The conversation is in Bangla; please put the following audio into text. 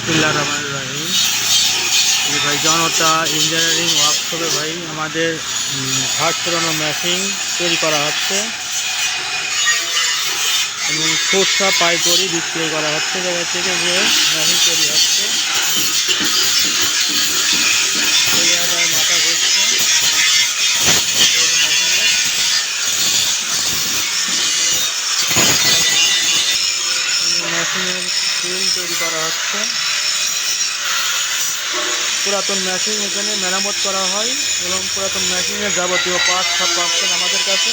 বিসমিল্লাহির রহমানির রহিম। এই ভাই জনতা ইঞ্জিনিয়ারিং ওয়ার্কশপে ভাই আমাদের ঘাট পুরানো মেশিন তৈরি করা হচ্ছে এবং সরষা পাইকারি বিক্রি করা হচ্ছে। জায়গা থেকে যে মেশিন তৈরি হচ্ছে এই জায়গায় মাথা ঘুরছে মেশিনের ফিল তৈরি করা হচ্ছে। পুরাতন মেশিন এখানে মেরামত করা হয় এবং পুরাতন মেশিনের যাবতীয় পার্ট সব পাচ্ছেন আমাদের কাছে।